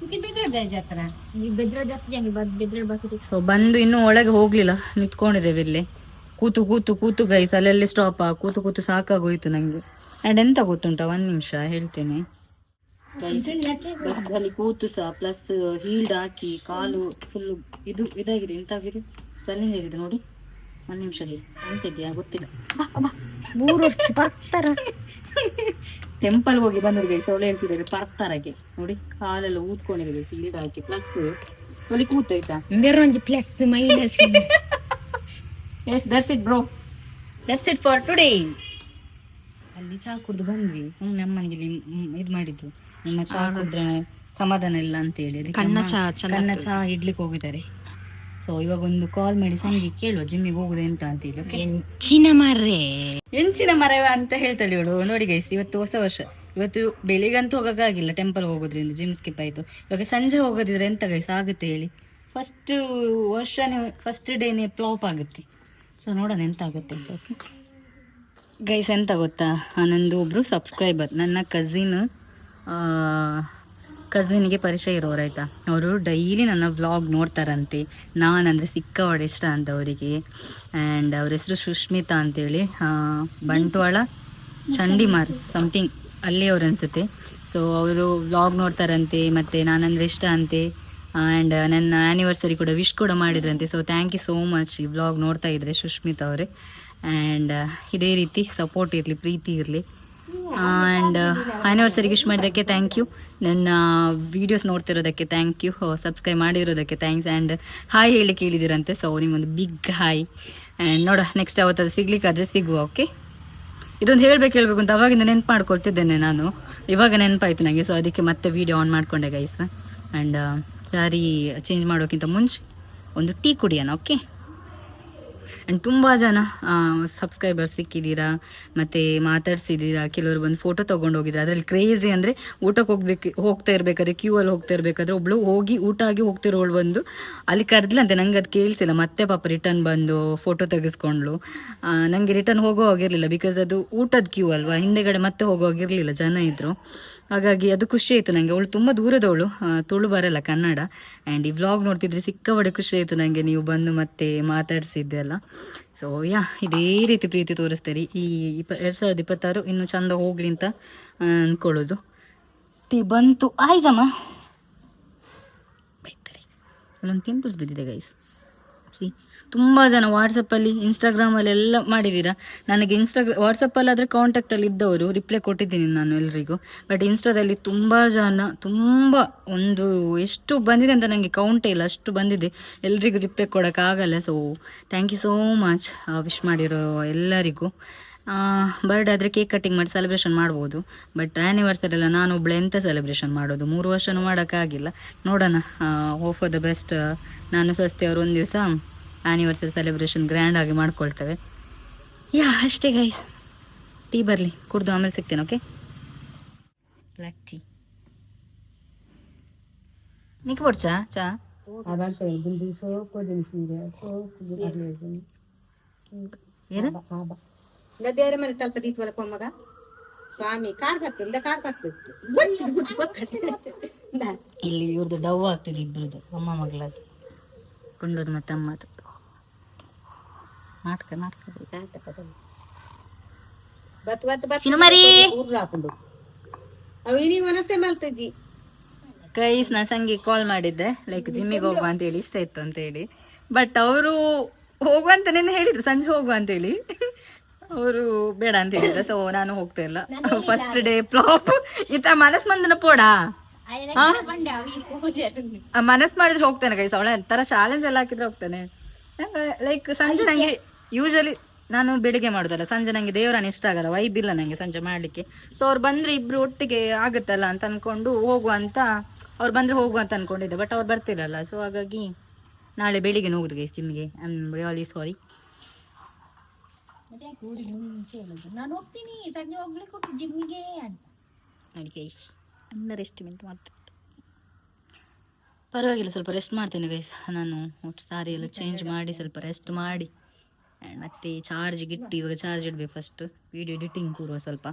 ಸೊ ಬಂದು ಇನ್ನೂ ಒಳಗೆ ಹೋಗ್ಲಿಲ್ಲ, ನಿಂತ್ಕೊಂಡಿದ್ದೇವೆ ಇಲ್ಲಿ ಕೂತು ಗೈಸ್. ಅಲ್ಲೆಲ್ಲಿ ಸ್ಟಾಪ್ ಕೂತು ಸಾಕಾಗೋಯ್ತು ನಂಗೆ. ಆ್ಯಂಡ್ ಎಂತ ಗೊತ್ತುಂಟ, 1 ನಿಮಿಷ ಹೇಳ್ತೇನೆ. ಬಸ್ಸಲ್ಲಿ ಕೂತು ಸಹ ಪ್ಲಸ್ ಹೀಲ್ಡ್ ಹಾಕಿ ಕಾಲು ಫುಲ್ ಇದಾಗಿದೆ. ಎಂತಾಗಿದೆ, ಸ್ಪೆಲ್ಲಿಂಗ್ ಆಗಿದೆ ನೋಡಿ. 1 ನಿಮಿಷ ಗೈಸ್, ಎಂತಿದ್ಯಾ ಗೊತ್ತಿಲ್ಲ. ಟೆಂಪಲ್ ಹೋಗಿ ಬಂದ್ರು ಗೈಸ್, ಅವಳು ಹೇಳ್ತಿದ್ದಾರೆ ಪರ್ತಾರಗೆ ನೋಡಿ, ಕಾಲೆಲ್ಲ ಊದ್ಕೊಂಡಿದೆ ಗೈಸ್ ಹೀಲ್ಡ್ ಹಾಕಿ. ಪ್ಲಸ್ ಅಲ್ಲಿ ಕೂತಾಯ್ತಾ, plus minus. Yes, that's it bro, that's it for today. ಅಲ್ಲಿ ಚಹಾ ಕುಡ್ದು ಬಂದ್ವಿ. ಸುಮ್ಮನೆ ಅಮ್ಮನಿಗೆ ಇದು ಮಾಡಿದ್ದು, ನಿಮ್ಮ ಚಹಾ ಕುಡಿದ್ರೆ ಸಮಾಧಾನ ಇಲ್ಲ ಅಂತ ಹೇಳಿ ಕನ್ನ ಚಹಾ ಇಡ್ಲಿಕ್ಕೆ ಹೋಗಿದ್ದಾರೆ. ಸೊ ಇವಾಗ ಒಂದು ಕಾಲ್ ಮಾಡಿ ಸಂಗಿ ಕೇಳುವ ಜಿಮ್ಮಿಗೆ ಹೋಗುದು ಎಂತ ಅಂತ ಹೇಳಿ. ಎಂಚಿನ ಮರ ಅಂತ ಹೇಳ್ತಾಳೆ ಇವಳು. ನೋಡಿ ಗೈಸ್, ಇವತ್ತು ಹೊಸ ವರ್ಷ. ಇವತ್ತು ಬೆಳಿಗ್ಗಂತೂ ಹೋಗೋಕ್ಕಾಗಿಲ್ಲ, ಟೆಂಪಲ್ ಹೋಗೋದ್ರಿಂದ ಜಿಮ್ ಸ್ಕಿಪ್ ಆಯ್ತು. ಇವಾಗ ಸಂಜೆ ಹೋಗೋದಿದ್ರೆ ಎಂತ ಗೈಸ್ ಆಗುತ್ತೆ ಹೇಳಿ. ಫಸ್ಟ್ ಡೇನೇ ಫ್ಲಾಪ್ ಆಗುತ್ತೆ. ಸೊ ನೋಡೋಣ ಎಂತ ಆಗುತ್ತೆ ಅಂತ. ಓಕೆ ಗೈಸ್, ಎಂತ ಗೊತ್ತಾ, ನಂದು ಒಬ್ರು ಸಬ್ಸ್ಕ್ರೈಬರ್, ನನ್ನ ಕಸಿನ್ಗೆ ಪರಿಚಯ ಇರೋರು ಆಯ್ತಾ. ಅವರು ಡೈಲಿ ನನ್ನ ವ್ಲಾಗ್ ನೋಡ್ತಾರಂತೆ. ನಾನಂದರೆ ಸಿಕ್ಕಾವಡೆ ಇಷ್ಟ ಅಂತ ಅವರಿಗೆ. ಆ್ಯಂಡ್ ಅವ್ರ ಹೆಸರು ಸುಷ್ಮಿತಾ ಅಂತೇಳಿ, ಬಂಟ್ವಾಳ ಚಂಡಿಮಾರ್ ಸಮಥಿಂಗ್ ಅಲ್ಲಿ ಅವ್ರು ಅನಿಸುತ್ತೆ. ಸೊ ಅವರು ವ್ಲಾಗ್ ನೋಡ್ತಾರಂತೆ, ಮತ್ತು ನಾನಂದರೆ ಇಷ್ಟ ಅಂತೆ. ಆ್ಯಂಡ್ ನನ್ನ ಆ್ಯನಿವರ್ಸರಿ ಕೂಡ ವಿಶ್ ಕೂಡ ಮಾಡಿದ್ರಂತೆ. So thank you so much ಈ ವ್ಲಾಗ್ ನೋಡ್ತಾ ಇದ್ದರೆ ಸುಷ್ಮಿತಾ ಅವರೇ. ಆ್ಯಂಡ್ ಇದೇ ರೀತಿ ಸಪೋರ್ಟ್ ಇರಲಿ, ಪ್ರೀತಿ ಇರಲಿ. ಆ್ಯಂಡ್ ಆ್ಯನಿವರ್ಸರಿ ವಿಶ್ ಮಾಡಿದ್ದಕ್ಕೆ ಥ್ಯಾಂಕ್ ಯು. ನನ್ನ ವೀಡಿಯೋಸ್ ನೋಡ್ತಿರೋದಕ್ಕೆ ಥ್ಯಾಂಕ್ ಯು. ಸಬ್ಸ್ಕ್ರೈಬ್ ಮಾಡಿರೋದಕ್ಕೆ ಥ್ಯಾಂಕ್ಸ್. ಆ್ಯಂಡ್ ಹಾಯ್ ಹೇಳಿ ಕೇಳಿದಿರಂತೆ. ಸೊ ನಿಮ್ಮೊಂದು ಬಿಗ್ ಹಾಯ್. ಆ್ಯಂಡ್ ನೋಡ ನೆಕ್ಸ್ಟ್ ಯಾವತ್ತಾದ್ರು ಸಿಗ್ಲಿಕ್ಕಾದರೆ ಸಿಗುವ. ಓಕೆ, ಇದೊಂದು ಹೇಳಬೇಕು ಅಂತ ಅವಾಗಿಂದ ನೆನ್ಪು ಮಾಡ್ಕೊಳ್ತಿದ್ದೇನೆ ನಾನು. ಇವಾಗ ನೆನಪಾಯ್ತು ನನಗೆ. ಸೊ ಅದಕ್ಕೆ ಮತ್ತೆ ವೀಡಿಯೋ ಆನ್ ಮಾಡಿಕೊಂಡೆ ಗೈಸ್. ಆ್ಯಂಡ್ ಸ್ಯಾರಿ ಚೇಂಜ್ ಮಾಡೋಕ್ಕಿಂತ ಮುಂಚೆ ಒಂದು ಟೀ ಕುಡಿಯೋಣ. ಓಕೆ. ಆ್ಯಂಡ್ ತುಂಬ ಜನ ಸಬ್ಸ್ಕ್ರೈಬರ್ಸ್ ಸಿಕ್ಕಿದ್ದೀರಾ, ಮತ್ತು ಮಾತಾಡ್ಸಿದ್ದೀರಾ. ಕೆಲವರು ಬಂದು ಫೋಟೋ ತೊಗೊಂಡು ಹೋಗಿದ್ದಾರೆ. ಅದರಲ್ಲಿ ಕ್ರೇಜಿ ಅಂದರೆ ಊಟಕ್ಕೆ ಹೋಗ್ತಾ ಇರಬೇಕಾದ್ರೆ ಕ್ಯೂ ಅಲ್ಲಿ ಹೋಗ್ತಾ ಇರಬೇಕಾದ್ರೆ ಒಬ್ಳು ಹೋಗಿ ಊಟ ಆಗಿ ಹೋಗ್ತಿರೋಳು ಬಂದು ಅಲ್ಲಿ ಕರೆದ್ಲಂತೆ. ನಂಗೆ ಅದು ಕೇಳಿಸಿಲ್ಲ. ಮತ್ತೆ ಪಾಪ ರಿಟರ್ನ್ ಬಂದು ಫೋಟೋ ತೆಗೆಸ್ಕೊಂಡ್ಳು. ನನಗೆ ರಿಟರ್ನ್ ಹೋಗೋ ಹೋಗಿರಲಿಲ್ಲ, ಬಿಕಾಸ್ ಅದು ಊಟದ ಕ್ಯೂ ಅಲ್ವಾ, ಹಿಂದೆಗಡೆ ಮತ್ತೆ ಹೋಗೋ ಹೋಗಿರಲಿಲ್ಲ, ಜನ ಇದ್ದರು. ಹಾಗಾಗಿ ಅದು ಖುಷಿ ಆಯಿತು ನನಗೆ. ಅವಳು ತುಂಬ ದೂರದವಳು, ತುಳು ಬರಲ್ಲ, ಕನ್ನಡ. ಆ್ಯಂಡ್ ಈ ವ್ಲಾಗ್ ನೋಡ್ತಿದ್ರೆ ಸಿಕ್ಕಾಪಟ್ಟೆ ಖುಷಿ ಆಯಿತು ನನಗೆ, ನೀವು ಬಂದು ಮತ್ತೆ ಮಾತಾಡಿಸಿದ್ದೆ ಅಲ್ಲ. ಸೊ ಇದೇ ರೀತಿ ಪ್ರೀತಿ ತೋರಿಸ್ತೀರಿ. ಈ 2026 ಇನ್ನೂ ಚಂದ ಹೋಗ್ಲಿ ಅಂತ ಅಂದ್ಕೊಳ್ಳೋದು. ಟೀ ಬಂತು. ಆಯ್ತಮ್ಮ, ಬೈತಾರೆ. ಅಲ್ಲೊಂದು ಪಿಂಪಲ್ಸ್ ಬಿದ್ದಿದೆ ಗೈಸ್, ಕಳಿಸಿ. ತುಂಬ ಜನ ವಾಟ್ಸಪ್ಪಲ್ಲಿ ಇನ್ಸ್ಟಾಗ್ರಾಮಲ್ಲಿ ಎಲ್ಲ ಮಾಡಿದ್ದೀರಾ. ನನಗೆ ವಾಟ್ಸಪ್ಪಲ್ಲಿ ಆದರೆ ಕಾಂಟ್ಯಾಕ್ಟಲ್ಲಿ ಇದ್ದವರು ರಿಪ್ಲೈ ಕೊಟ್ಟಿದ್ದೀನಿ ನಾನು ಎಲ್ರಿಗೂ. ಬಟ್ ಇನ್ಸ್ಟಾದಲ್ಲಿ ತುಂಬ ಜನ ಒಂದು ಎಷ್ಟು ಬಂದಿದೆ ಅಂತ ನನಗೆ ಕೌಂಟೇ ಇಲ್ಲ, ಅಷ್ಟು ಬಂದಿದೆ. ಎಲ್ರಿಗೂ ರಿಪ್ಲೈ ಕೊಡೋಕ್ಕಾಗಲ್ಲ. So thank you so much wish ಮಾಡಿರೋ ಎಲ್ಲರಿಗೂ. ಬರ್ಡೇ ಆದರೆ ಕೇಕ್ ಕಟ್ಟಿಂಗ್ ಮಾಡಿ ಸೆಲೆಬ್ರೇಷನ್ ಮಾಡ್ಬೋದು. ಬಟ್ ಆ್ಯನಿವರ್ಸರಿ ಎಲ್ಲ ನಾನು ಒಬ್ಬಳೆ ಎಂತ ಸೆಲೆಬ್ರೇಷನ್ ಮಾಡೋದು, 3 ವರ್ಷನೂ ಮಾಡೋಕ್ಕಾಗಿಲ್ಲ. ನೋಡೋಣ, ಹೋಪ್ ಫಾರ್ ದ ಬೆಸ್ಟ್. ನಾನು ಸ್ವಸ್ತಿ ಅವರು ಒಂದು ದಿವಸ ಆ್ಯನಿವರ್ಸರಿ ಸೆಲೆಬ್ರೇಷನ್ ಗ್ರ್ಯಾಂಡಾಗಿ ಮಾಡ್ಕೊಳ್ತೇವೆ. ಅಷ್ಟೇ ಗೈಸ್. ಟೀ ಬರಲಿ, ಕುಡ್ದು ಆಮೇಲೆ ಸಿಗ್ತೇನೆ. ಓಕೆ, ಬ್ಲ್ಯಾಕ್ ಟೀ ನಿಕ್ಕೆ ಕೊಡ್ಚಾ ಚಾ ದೇವರ ಮೇಲೆ ತಲ್ಪ ದೀಪವಲ್ಲ ಮಗ ಸ್ವಾಮಿ ಕಾರ್ ಕರ್ತದೆ ಇಲ್ಲಿ ಇವ್ರದ್ದು ಡವ್ ಆಗ್ತದೆ, ಇಬ್ರದ್ದು ಅಮ್ಮ ಮಗಳದು ಕೊಂಡೋದು ಮತ್ತೆ ಅಮ್ಮದು ಮನಸ್ಸೇ ಮಲ್ತಜ್ಜಿ. ಗೈಸ್, ನಾ ಸಂಗಿ ಕಾಲ್ ಮಾಡಿದ್ದೆ, ಲೈಕ್ ಜಿಮ್ಮಿಗೆ ಹೋಗುವ ಅಂತ ಹೇಳಿ, ಇಷ್ಟ ಇತ್ತು ಅಂತ ಹೇಳಿ. ಬಟ್ ಅವರು ಹೋಗುವಂತ ನೆನ್ನೆ ಹೇಳಿದ್ರು, ಸಂಜೆ ಹೋಗುವ ಅಂತೇಳಿ. ಅವರು ಬೇಡ ಅಂತ ಹೇಳಿದ್ರು. ಸೊ ನಾನು ಹೋಗ್ತಾ ಇಲ್ಲ. First day flop. ಈತ ಮನಸ್ ಮಂದನ ಪೋಡ ಮನಸ್ ಮಾಡಿದ್ರೆ ಹೋಗ್ತಾನೆ ಗೈಸ್. ಅವಳ ತರ ಚಾಲೆಂಜ್ ಎಲ್ಲ ಹಾಕಿದ್ರೆ ಹೋಗ್ತಾನೆ. ಲೈಕ್ ಸಂಜೆ ನಂಗೆ ಯೂಶಲಿ ನಾನು ಬೆಳಿಗ್ಗೆ ಮಾಡೋದಲ್ಲ, ಸಂಜೆ ನಂಗೆ ದೇವರನ್ನ ಇಷ್ಟ ಆಗಲ್ಲ, ವೈಬ್ ಇಲ್ಲ ನಂಗೆ ಸಂಜೆ ಮಾಡ್ಲಿಕ್ಕೆ. ಸೊ ಅವ್ರು ಬಂದ್ರೆ ಇಬ್ರು ಒಟ್ಟಿಗೆ ಆಗುತ್ತಲ್ಲ ಅಂತ ಅನ್ಕೊಂಡು ಅವ್ರು ಬಂದ್ರೆ ಹೋಗುವ ಅಂತ ಅನ್ಕೊಂಡಿದ್ದೆ. ಬಟ್ ಅವ್ರು ಬರ್ತಿರಲ್ಲ. ಸೊ ಹಾಗಾಗಿ ನಾಳೆ ಬೆಳಿಗ್ಗೆ ಹೋಗುದು ಗೈಸ್ ಜಿಮ್ಗೆ. I am really sorry. ನಾನು ಹೋಗ್ತೀನಿ ಸಂಜೆ ಹೋಗ್ಲಿಕ್ಕೆ ಜಿಮ್ಗೆ ಅಂತ ನೋಡಿ ಗೈಸ್, ಅಂಡರ್ ಎಸ್ಟಿಮೇಟ್ ಮಾಡ್ತೀನಿ. ಪರವಾಗಿಲ್ಲ, ಸ್ವಲ್ಪ ರೆಸ್ಟ್ ಮಾಡ್ತೇನೆ ಗೈಸ್. ನಾನು ಸಾರಿ ಎಲ್ಲ ಚೇಂಜ್ ಮಾಡಿ ಸ್ವಲ್ಪ ರೆಸ್ಟ್ ಮಾಡಿ ಮತ್ತೆ ಚಾರ್ಜಿಗೆ ಇಟ್ಟು, ಇವಾಗ ಚಾರ್ಜ್ ಇಡ್ಬೇಕು ಫಸ್ಟ್. ವಿಡಿಯೋ ಎಡಿಟಿಂಗ್ ಕೂರುವ ಸ್ವಲ್ಪ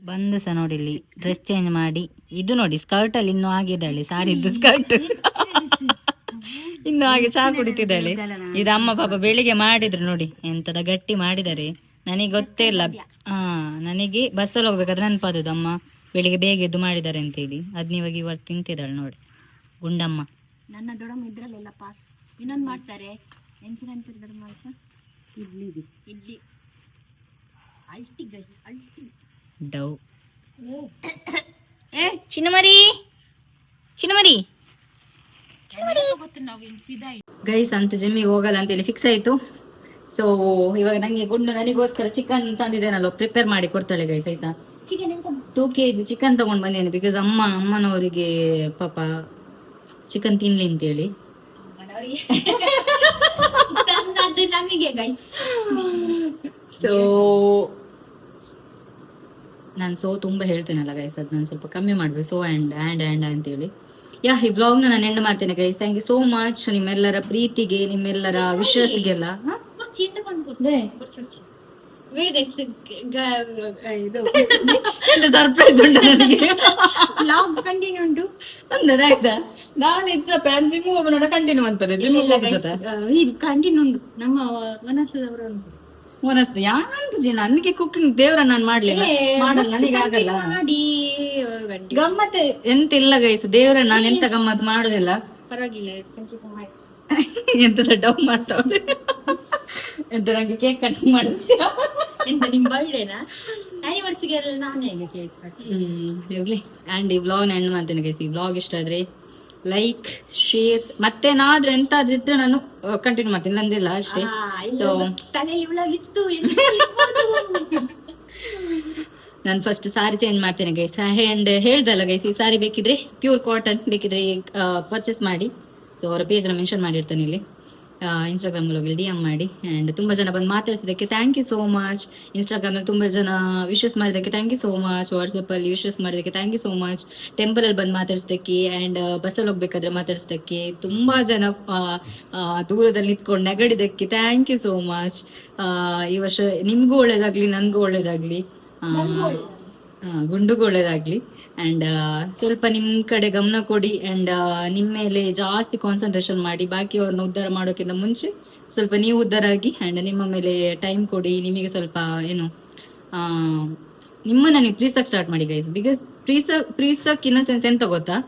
ಬಂದು ಸಹ ನೋಡಿ, ಇಲ್ಲಿ ಡ್ರೆಸ್ ಚೇಂಜ್ ಮಾಡಿ. ಇದು ನೋಡಿ ಸ್ಕರ್ಟಲ್ಲಿ ಇನ್ನೂ ಆಗಿದ್ದಾಳೆ, ಸಾರಿದ್ದು ಸ್ಕರ್ಟ್ ಇನ್ನು ಹಾಗೆ ಚಹಾ ಕುಡಿತಿದ್ದಾಳೆ. ಇದು ಅಮ್ಮ ಪಾಪ ಬೆಳಿಗ್ಗೆ ಮಾಡಿದ್ರು ನೋಡಿ, ಎಂತದ ಗಟ್ಟಿ ಮಾಡಿದ್ದಾರೆ. ನನಗೆ ಗೊತ್ತೇ ಇಲ್ಲ. ನನಗೆ ಬಸ್ಸಲ್ಲಿ ಹೋಗ್ಬೇಕಾದ್ರೆ ನೆನಪಾದದ್ದು ಅಮ್ಮ ಬೆಳಿಗ್ಗೆ ಬೇಗ ಎದ್ದು ಮಾಡಿದ್ದಾರೆ ಅಂತ ಹೇಳಿ. ಅದ್ನ ಇವತ್ತು ತಿಂತಿದ್ದಾಳೆ ನೋಡಿ ಗುಂಡಮ್ಮ. ನನ್ನ ದೊಡ್ಡಮ್ಮ ಇದ್ರಲ್ಲೆಲ್ಲ ಪಾಸ್ ಇನ್ನೊಂದು ಮಾಡ್ತಾರೆ, ಇಡ್ಲಿ ಡವ್. ಚಿನ್ನಮರಿ ಗೈಸ್ ಅಂತೂ ಜಿಮ್ಮಿಗೆ ಹೋಗಲ್ಲ ಅಂತೇಳಿ ಫಿಕ್ಸ್ ಆಯ್ತು. ಸೊ ಇವಾಗ ನನಗೋಸ್ಕರ ಚಿಕನ್ ತಂದಿದ್ದೇನಲ್ಲ, ಪ್ರಿಪೇರ್ ಮಾಡಿ ಕೊಡ್ತಾಳೆ ಗೈಸ್, ಆಯ್ತಾ. 2 kg ಚಿಕನ್ ತಗೊಂಡ್ ಬಂದೇನೆ. ಬಿಕಾಸ್ ಅಮ್ಮನವರಿಗೆ ಪಾಪ ಚಿಕನ್ ತಿನ್ಲಿ ಅಂತೇಳಿ. ಸೊ ನಾನು ತುಂಬಾ ಹೇಳ್ತೇನಲ್ಲ ಗೈಸ್, ಅದು ನಾನು ಸ್ವಲ್ಪ ಕಮ್ಮಿ ಮಾಡ್ಬೇಕು. ಸೊ ಆ್ಯಂಡ್ ಅಂತೇಳಿ ಈ ವ್ಲಾಗ್ನ ನಾನು ಎಂಡ್ ಮಾಡ್ತೇನೆ guys. Thank you so much ನಿಮ್ಮೆಲ್ಲರ ಪ್ರೀತಿಗೆ, ನಿಮ್ಮೆಲ್ಲರ ವಿಶ್ವಾಸಗೆಲ್ಲ. ಸರ್ಪ್ರೈಸ್ ಉಂಟು ನನಗೆ. ಲಾಗ್ ಕಂಟಿನ್ಯೂ ಉಂಟು ಆಯ್ತಾ. ನಾನು ಜಿಮ್ ಹೋಗೋಣ ಕಂಟಿನ್ಯೂ ಅಂತದೆ. ಜಿಮ್ ಇದು ಕಂಟಿನ್ಯೂ ಉಂಟು. ನಮ್ಮ ಮನಸ್ಸದವರು ನನಗೆ ಕುಕಿಂಗ್ ದೇವ್ರ ನಾನು ಮಾಡ್ಲಿಲ್ಲ, ಮಾಡಲ್ಲ, ನನಗೆ ಆಗಲ್ಲ. ಗಮ್ಮತ್ ಎಂತ ಇಲ್ಲ ಗೈಸ್, ದೇವ್ರ ನಾನು ಎಂತ ಗಮ್ಮತ್ ಮಾಡುದಿಲ್ಲ. ಪರವಾಗಿಲ್ಲ, ಎಂತದ ಡವ್ ಮಾಡ್ತಾವಳೆ. ಎಂತ ನಂಗೆ ಕೇಕ್ ಕಟಿಂಗ್ ಮಾಡಿಸ್ತೀಯ? ಎಂತ ನಿಮ್ ಬರ್ಡೇನಾ ಆನಿವರ್ಸರಿಗೆ ನಾನೇ ಕೇಕ್ ಇರ್ಲಿ. ಅಂಡ್ ಈ ವ್ಲಾಗ್ ಎಂಡ್ ಮಾಡ್ತೇನೆ ಗೈಸ್. ಈ ವ್ಲಾಗ್ ಇಷ್ಟ ಆದ್ರೆ ಲೈಕ್, ಶೇರ್, ಮತ್ತೇನಾದ್ರೂ ಎಂತಾದ್ರೂ ಇದ್ರೆ ನಾನು ಕಂಟಿನ್ಯೂ ಮಾಡ್ತೀನಿ, ನಂದಿಲ್ಲ ಅಷ್ಟೇ. ಸೊ ನಾನು ಫಸ್ಟ್ ಸಾರಿ ಚೇಂಜ್ ಮಾಡ್ತೇನೆ ಗೈಸ್. ಅಂಡ್ ಹೇಳ್ದಲ್ಲ ಗೈಸ್, ಈ ಸಾರಿ ಬೇಕಿದ್ರೆ ಪ್ಯೂರ್ ಕಾಟನ್ ಬೇಕಿದ್ರೆ ಪರ್ಚೇಸ್ ಮಾಡಿ. ಸೊ ಅವರ ಪೇಜ್ನ ಮೆನ್ಷನ್ ಮಾಡಿರ್ತಾನೆ ಇಲ್ಲಿ, ಇನ್ಸ್ಟಾಗ್ರಾಮ್ ಹೋಗಿ DM ಮಾಡಿ. ಆ್ಯಂಡ್ ತುಂಬ ಜನ ಬಂದು ಮಾತಾಡ್ಸಿದ್ದಕ್ಕೆ ಥ್ಯಾಂಕ್ ಯು ಸೋ ಮಚ್. ಇನ್ಸ್ಟಾಗ್ರಾಮಲ್ಲಿ ತುಂಬ ಜನ ವಿಶಸ್ ಮಾಡಿದ್ದಕ್ಕೆ ಥ್ಯಾಂಕ್ ಯು ಸೋ ಮಚ್. ವಾಟ್ಸಪ್ಪಲ್ಲಿ ವಿಶಸ್ ಮಾಡಿದ್ದಕ್ಕೆ ಥ್ಯಾಂಕ್ ಯು ಸೋ ಮಚ್. ಟೆಂಪಲಲ್ಲಿ ಬಂದು ಮಾತಾಡ್ಸಿದ್ದಕ್ಕೆ ಆ್ಯಂಡ್ ಬಸ್ಸಲ್ಲಿ ಹೋಗ್ಬೇಕಾದ್ರೆ ಮಾತಾಡ್ಸಿದ್ದಕ್ಕೆ, ತುಂಬ ಜನ ದೂರದಲ್ಲಿ ನಿಂತ್ಕೊಂಡು ನೆಗಡಿದ್ದಕ್ಕೆ ಥ್ಯಾಂಕ್ ಯು ಸೋ ಮಚ್. ಈ ವರ್ಷ ನಿಮಗೂ ಒಳ್ಳೇದಾಗಲಿ, ನನಗೂ ಒಳ್ಳೇದಾಗಲಿ, ಗುಂಡುಗೂ ಒಳ್ಳೇದಾಗಲಿ. ಆ್ಯಂಡ್ ಸ್ವಲ್ಪ ನಿಮ್ಮ ಕಡೆ ಗಮನ ಕೊಡಿ. ಆ್ಯಂಡ್ ನಿಮ್ಮ ಮೇಲೆ ಜಾಸ್ತಿ ಕಾನ್ಸಂಟ್ರೇಷನ್ ಮಾಡಿ. ಬಾಕಿಯವ್ರನ್ನ ಉದ್ಧಾರ ಮಾಡೋಕ್ಕಿಂತ ಮುಂಚೆ ಸ್ವಲ್ಪ ನೀವು ಉದ್ಧಾರ ಆಗಿ. ಆ್ಯಂಡ್ ನಿಮ್ಮ ಮೇಲೆ ಟೈಮ್ ಕೊಡಿ. ನಿಮಗೆ ಸ್ವಲ್ಪ ನಿಮ್ಮನ್ನ ನೀವು ಪ್ರೀಸಕ್ಕೆ ಸ್ಟಾರ್ಟ್ ಮಾಡಿ ಗೈಸ್. ಬಿಕಾಸ್ ಪ್ರೀಸಕ್ ಇನ್ ಸೆನ್ಸ್ ಎಂತ ಗೊತ್ತಾ,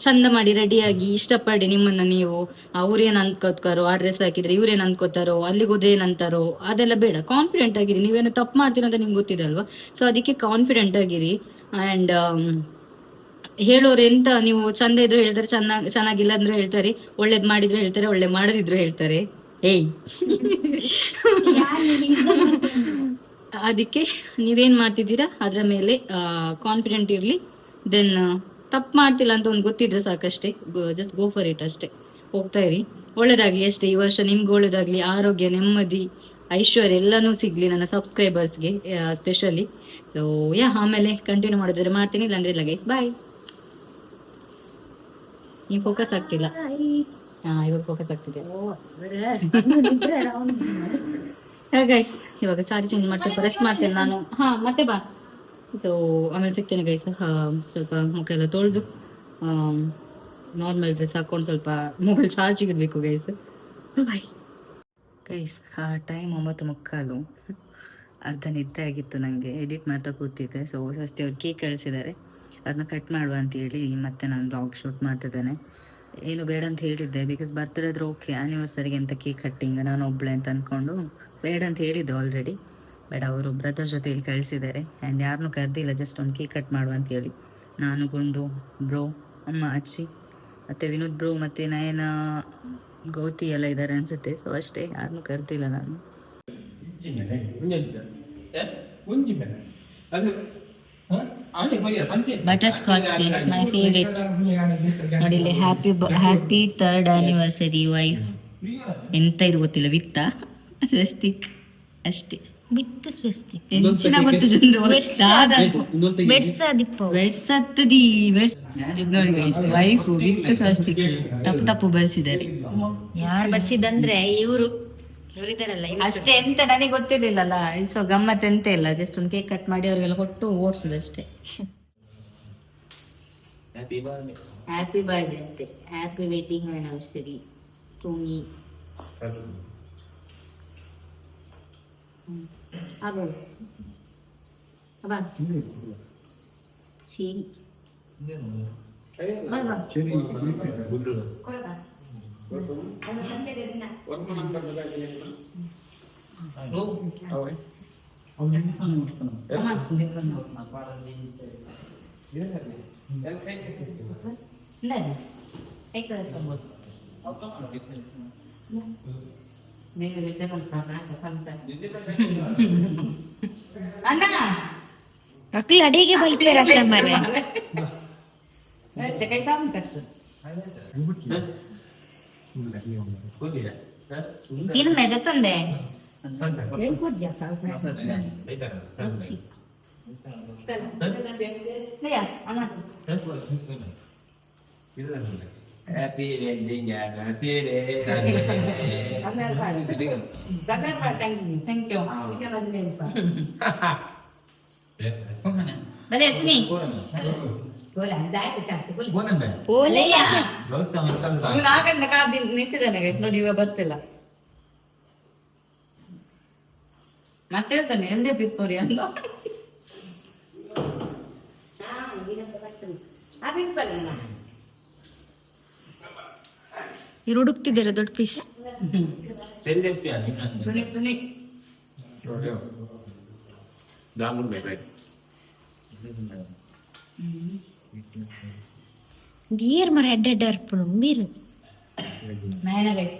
ಚಂದ ಮಾಡಿ ರೆಡಿಯಾಗಿ ಇಷ್ಟಪಡಿ ನಿಮ್ಮನ್ನ ನೀವು ಅವ್ರೇನ್ ಅನ್ಕೋತಾರೋ ಆ ಡ್ರೆಸ್ ಹಾಕಿದ್ರೆ ಇವ್ರೇನ್ ಅನ್ಕೋತಾರೋ ಅಲ್ಲಿಗೆ ಹೋದ್ರೆ ಏನಂತಾರೋ ಅದೆಲ್ಲ ಬೇಡ. ಕಾನ್ಫಿಡೆಂಟ್ ಆಗಿರಿ. ನೀವೇನು ತಪ್ಪು ಮಾಡ್ತೀರ ಅಂತ ನಿಮ್ಗೆ ಗೊತ್ತಿದೆ ಅಲ್ವಾ. ಸೊ ಅದಕ್ಕೆ ಕಾನ್ಫಿಡೆಂಟ್ ಆಗಿರಿ. ಅಂಡ್ ಹೇಳೋರು ಎಂತ, ನೀವು ಚಂದ ಇದ್ರೆ ಹೇಳ್ತಾರೆ, ಚೆನ್ನಾಗಿಲ್ಲ ಅಂದ್ರೆ ಹೇಳ್ತಾರೆ, ಒಳ್ಳೇದ್ ಮಾಡಿದ್ರೆ ಹೇಳ್ತಾರೆ, ಒಳ್ಳೆ ಮಾಡದಿದ್ರು ಹೇಳ್ತಾರೆ. ಏಯ್ ಅದಕ್ಕೆ ನೀವೇನ್ ಮಾಡ್ತಿದ್ದೀರಾ ಅದ್ರ ಮೇಲೆ ಕಾನ್ಫಿಡೆಂಟ್ ಇರ್ಲಿ. ದೆನ್ ತಪ್ಪು ಮಾಡ್ತಿಲ್ಲ ಅಂತ ಒಂದು ಗೊತ್ತಿದ್ರೆ ಸಾಕಷ್ಟೇ. ಜಸ್ಟ್ ಗೋ ಫಾರ್ ಇಟ್ ಅಷ್ಟೇ. ಹೋಗ್ತಾ ಇರಿ. ಒಳ್ಳೇದಾಗ್ಲಿ ಅಷ್ಟೇ. ಈ ವರ್ಷ ನಿಮ್ಗೆ ಒಳ್ಳೇದಾಗ್ಲಿ, ಆರೋಗ್ಯ, ನೆಮ್ಮದಿ, ಐಶ್ವರ್ಯ ಎಲ್ಲನೂ ಸಿಗ್ಲಿ ನನ್ನ ಸಬ್ಸ್ಕ್ರೈಬರ್ಸ್ಗೆ ಸ್ಪೆಷಲಿ. ಸೊ ಆಮೇಲೆ ಕಂಟಿನ್ಯೂ ಮಾಡಿದ್ರೆ ಮಾಡ್ತೀನಿ, ಇಲ್ಲಾಂದ್ರೆ ಇಲ್ಲ ಗೈಸ್. ಬಾಯ್. ನೀವು ಫೋಕಸ್ ಆಗ್ತಿಲ್ಲ. ಇವಾಗ ಫೋಕಸ್ ಆಗ್ತಿದೆ ಗೈಸ್. ಇವಾಗ ಸಾರಿ ಚೇಂಜ್ ಮಾಡಿ ಸ್ವಲ್ಪ ರೆಸ್ಟ್ ಮಾಡ್ತೇನೆ ನಾನು. ಮತ್ತೆ ಬಾ. ಸೊ ಆಮೇಲೆ ಸಿಗ್ತೇನೆ ಗೈಸ್. ಸ್ವಲ್ಪ ಮುಖ ಎಲ್ಲ ತೊಳೆದು ನಾರ್ಮಲ್ ಡ್ರೆಸ್ ಹಾಕೊಂಡು ಸ್ವಲ್ಪ ಮೊಬೈಲ್ ಚಾರ್ಜಿಗೆ ಇಡಬೇಕು ಗೈಸ್. Bye guys. ಟೈಮ್ 9:15. ಅರ್ಧ ನಿದ್ದೆ ಆಗಿತ್ತು ನನಗೆ. ಎಡಿಟ್ ಮಾಡ್ತಾ ಕೂತಿದ್ದೆ. ಸೊ ಸ್ವಸ್ತಿ ಅವ್ರು ಕೇಕ್ ಕಳಿಸಿದ್ದಾರೆ, ಅದನ್ನ ಕಟ್ ಮಾಡುವ ಅಂತೇಳಿ ಮತ್ತೆ ನಾನು ಬ್ಲಾಗ್ ಶೂಟ್ ಮಾಡ್ತಿದ್ದೇನೆ. ಏನು ಬೇಡ ಅಂತ ಹೇಳಿದ್ದೆ, ಬಿಕಾಸ್ ಬರ್ತ್ಡೇ ಆದ್ರೆ ಓಕೆ, ಆ್ಯನಿವರ್ಸರಿಗೆ ಅಂತ ಕೇಕ್ ಕಟ್ಟಿಂಗ್ ನಾನು ಒಬ್ಳೆ ಅಂತ ಅಂದ್ಕೊಂಡು ಬೇಡ ಅಂತ ಹೇಳಿದ್ದೆ ಆಲ್ರೆಡಿ. ಬೇಡ, ಅವರು ಬ್ರದರ್ಸ್ ಜೊತೆ ಇಲ್ಲಿ ಕಳಿಸಿದ್ದಾರೆ. ಆ್ಯಂಡ್ ಯಾರನ್ನೂ ಕರೆದಿಲ್ಲ, ಜಸ್ಟ್ ಒಂದು ಕೇಕ್ ಕಟ್ ಮಾಡುವ ಅಂತೇಳಿ. ನಾನು, ಗುಂಡು, ಬ್ರೋ, ಅಮ್ಮ, ಅಚ್ಚಿ, ಮತ್ತು ವಿನೋದ್ ಬ್ರೋ, ಮತ್ತು ನಯನ, ಗೌತಿ ಎಲ್ಲ ಇದ್ದಾರೆ ಅನಿಸುತ್ತೆ. ಸೊ ಅಷ್ಟೇ, ಯಾರನ್ನೂ ಕರೆದಿಲ್ಲ ನಾನು. Butterscotch cakes my favourite. ನೋಡಿಲ್ಲಿ ಹ್ಯಾಪಿ 3rd ಆನಿವರ್ಸರಿ ವೈಫ್. ಎಂತ ಇದು ಗೊತ್ತಿಲ್ಲ, ವಿತ್ತ ಸ್ವಸ್ತಿಕ್ ಅಷ್ಟೇ. ಬಿತ್ತು ಸ್ವಸ್ತಿಕ್ ಎಂಚಿನ ಗೊತ್ತು ಜೊಂದು ಬೆಡ್ಸತ್ತದಿ ನೋಡಿ ವೈಫು ವಿತ್ ಸ್ವಸ್ತಿಕ್ ತಪ್ಪು ಬರ್ಸಿದ್ದಾರೆ. ಯಾರು ಬರ್ಸಿದಂದ್ರೆ ಇವರಿದಾರಲ್ಲ ಅಷ್ಟೇ. ಎಂತ ನನಗೆ ಗೊತ್ತಿರ್ಲಿಲ್ಲಲ್ಲ. ಸೊ ಗಮ್ಮತ್ ಎಂತ ಇಲ್ಲ, ಜಸ್ಟ್ ಒಂದು ಕೇಕ್ ಕಟ್ ಮಾಡಿ ಅವ್ರಿಗೆಲ್ಲ ಕೊಟ್ಟು ಓಡಿಸುದು ಅಷ್ಟೇ. ಹ್ಯಾಪಿ ಬರ್ಡೇ ಅಂತೆ. Happy wedding anniversary to me. ಮಕ್ಳು ಅಡಿಗೆ ಬಲ್ಪೇರತ್ತ ಮರೆ ತಿನ್ಮೆ ಗೊತ್ತುಂಡೆ Happy wedding anniversary. Thank you. Bale sini. ಓಲೆಯ ನಾಗನ್ನ ಕಾದಿ ನಿಂತಿದ್ದಾನೆ ಗೈಸ್ ನೋಡಿ, ಇವಾಗ ಬರ್ತಿಲ್ಲ. ಮತ್ತೆ ಹೇಳ್ತಾನೆ ಎಂದೇ ಪಿಸ್ತೋರಿ ಅಂತ. ಇವ್ರು ಹುಡುಕ್ತಿದ್ದೀರ ದೊಡ್ಡ ಪೀಸ್. ದಿಯರ್ ಮರ ಎಡ್ಡೆಡ್ಡ ಅರ್ಪಣು ಮೀರು ನಯನ ಗೈಸ್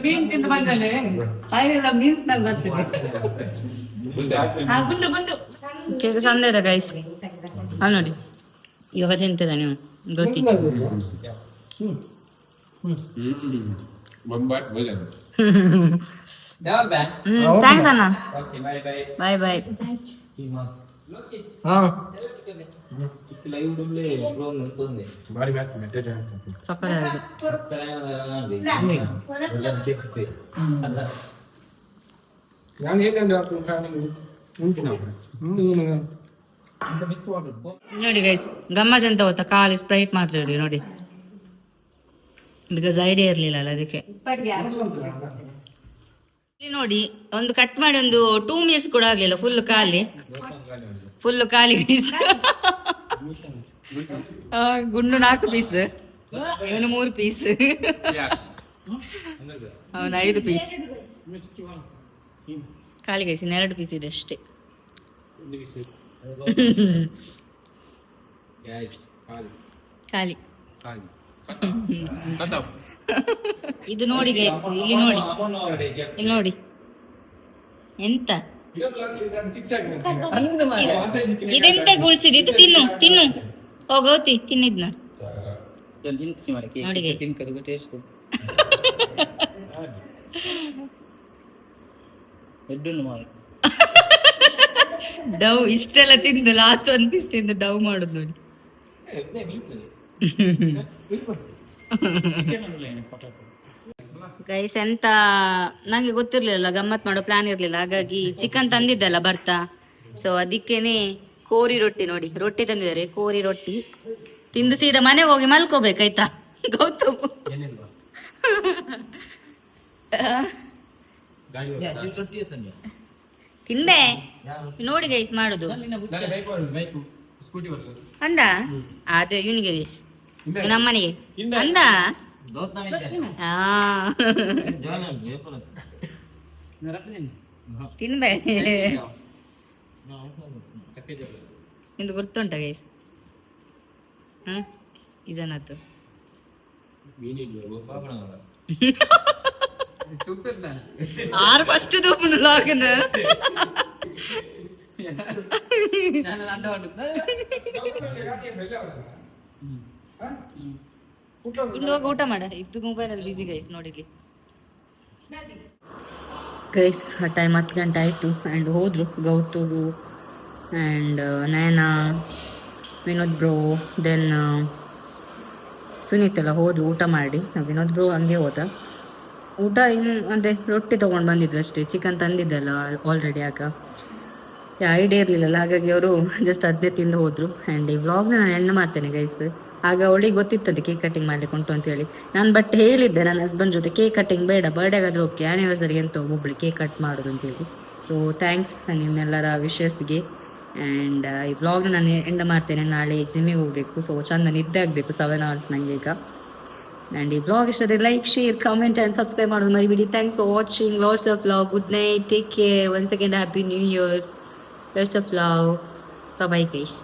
ಮೀನ್ ತಿಂದು ಬಂದಲೆ ಫೈನಲ್ ಮೀನ್ ಸ್ಮೆಲ್ ಬರ್ತಿದೆ. ಗುಂಡು ಗುಂಡು ಕೇಕ್ ಚಂದ ಇದೆ ಗೈಸ್. ನೋಡಿ ಇವಾಗ ತಿಂತಿದ ನೀವು ಗೊತ್ತಿ. ಥ್ಯಾಂಕ್ಸ್ ಅಣ್ಣ. ಬಾಯ್ ಬಾಯ್. ನೋಡಿ ಗೈಸ್ ಗಮ್ಮತ್ ಎಂತ ಗೊತ್ತಾ, ಖಾಲಿ ಸ್ಪ್ರೈಟ್ ಮಾತ್ರ ಇಡಿ ನೋಡಿ, ಬಿಕಾಸ್ ಐಡಿಯಾ ಇರ್ಲಿಲ್ಲ ಅಲ್ಲ ಅದಕ್ಕೆ. ಇಲ್ಲಿ ನೋಡಿ ಒಂದು ಕಟ್ ಮಾಡಿ ಒಂದು 2 minutes ಕೂಡ ಆಗ್ಲಿಲ್ಲ, ಫುಲ್ ಖಾಲಿ ಗೈಸ್. ಗುಂಡು 4 ಪೀಸ್, ಇವನು 3 ಪೀಸ್, ಅವನು 5 ಪೀಸ್. ಖಾಲಿ ಗೈಸ್, 2 ಪೀಸ್ ಇದೆ ಅಷ್ಟೇ. ಖಾಲಿ. ಇದು ನೋಡಿ ಗೈಸ್, ಇಲ್ಲಿ ನೋಡಿ, ಇಲ್ಲಿ ನೋಡಿ ಎಂತ ಇದೆಂತ ಗುಳ್ಸಿದ್, ಇದು ತಿನ್ನು ತಿನ್ನು, ಹೋಗೌತಿ ತಿನ್ನಿದ್ನ ನೋಡಿ ಗೈಸ್. ಡವ್ ಇಷ್ಟೆಲ್ಲ ತಿಂದು ಲಾಸ್ಟ್ 1 ಪೀಸ್ ತಿಂದು ಡವ್ ಮಾಡುದು ನೋಡಿ. ಗೈಸ್ ಎಂತ ನಂಗೆ ಗೊತ್ತಿರ್ಲಿಲ್ಲ, ಗಮ್ಮತ್ ಮಾಡೋ ಪ್ಲಾನ್ ಇರ್ಲಿಲ್ಲ, ಹಾಗಾಗಿ ಚಿಕನ್ ತಂದಿದ್ದಲ್ಲ ಬರ್ತಾ, ಸೊ ಅದಕ್ಕೇನೆ ಕೋರಿ ರೊಟ್ಟಿ ನೋಡಿ, ರೊಟ್ಟಿ ತಂದಿದ್ದಾರೆ, ಕೋರಿ ರೊಟ್ಟಿ ತಿಂದು ಸೀದಾ ಮನೆಗೆ ಹೋಗಿ ಮಲ್ಕೋಬೇಕಾಯ್ತಾ ಗೌತಮ್. ತಿನ್ಬೆ ನೋಡಿ ಗೈಸ್ ಮಾಡುದು ಅಂದ, ಅದೇ ಇವನಿಗೆ ಗೈಸ್ ನಮ್ಮನೆಗೆ ಅಂದ. ತಿನ್ಬೆ ಇಂದು ಗೊತ್ತುಂಟ ಗೈಸ್. ಇದನ್ನತ್ತು ಆರು ಫಸ್ಟ್ ತೂಪು ಲಾಗನ ಹೋಗಿ ಊಟ ಮಾಡ. ಇದು ಮೊಬೈಲಲ್ಲಿ ಬಿಸಿ ಗೈಸ್ ನೋಡಿಲಿ ಗೈಸ್. ಆ ಟೈಮ್ 10 ಗಂಟೆ ಆಯಿತು ಆ್ಯಂಡ್ ಹೋದರು ಗೌತುಗು and Nayana, Vinod bro, then Suneeth ಎಲ್ಲ ಹೋದ್ರು ಊಟ ಮಾಡಿ. ವಿನೋದ್ ಬ್ರೋ ಹಂಗೆ ಹೋದ. ಊಟ ಇನ್ನು ಅದೇ ರೊಟ್ಟಿ ತೊಗೊಂಡು ಬಂದಿದ್ರು ಅಷ್ಟೇ, ಚಿಕನ್ ತಂದಿದ್ದಲ್ಲ ಆಲ್ರೆಡಿ, ಆಗ ಐಡಿಯಾ ಇರಲಿಲ್ಲಲ್ಲ, ಹಾಗಾಗಿ ಅವರು ಜಸ್ಟ್ ಅದನ್ನೇ ತಿಂದು ಹೋದರು. ಆ್ಯಂಡ್ ಈ ವ್ಲಾಗ್ನ ನಾನು ಎಂಡ್ ಮಾಡ್ತೇನೆ ಗೈಸ್. ಆಗ ಅವಳಿಗೆ ಗೊತ್ತಿರ್ತದೆ ಕೇಕ್ ಕಟ್ಟಿಂಗ್ ಮಾಡಲಿಕ್ಕೆ ಉಂಟು ಅಂತೇಳಿ. ನಾನು ಬಟ್ ಹೇಳಿದ್ದೆ ನನ್ನ ಹಸ್ಬೆಂಡ್ ಜೊತೆ, ಕೇಕ್ ಕಟ್ಟಿಂಗ್ ಬೇಡ, ಬರ್ಡೇಗಾದ್ರೆ ಓಕೆ, ಆ್ಯನಿವರ್ಸರಿಗೆ ಎಂತ ಒಬ್ಬಳು ಕೇಕ್ ಕಟ್ ಮಾಡೋದು ಅಂತೇಳಿ. ಸೊ ಥ್ಯಾಂಕ್ಸ್ ನಿಮ್ಮೆಲ್ಲರ ವಿಶಸ್ಗೆ. ಆ್ಯಂಡ್ ಈ ವ್ಲಾಗ್ನ ನಾನು ಎಂಡ್ ಮಾಡ್ತೇನೆ. ನಾಳೆ ಜಿಮ್ಮಿಗೆ ಹೋಗಬೇಕು, ಸೊ ಚಂದ ನಿದ್ದೆ ಆಗಬೇಕು 7 hours ನನಗೆ ಈಗ. ಆ್ಯಂಡ್ ಈ ವ್ಲಾಗ್ ಇಷ್ಟ ಆದರೆ like, share, comment and subscribe ಮಾಡೋದು ಮರಿಬೇಡಿ. Thanks for watching. Lots of love. Good night. Take care. Once again happy new year. Lots of love. Bye guys.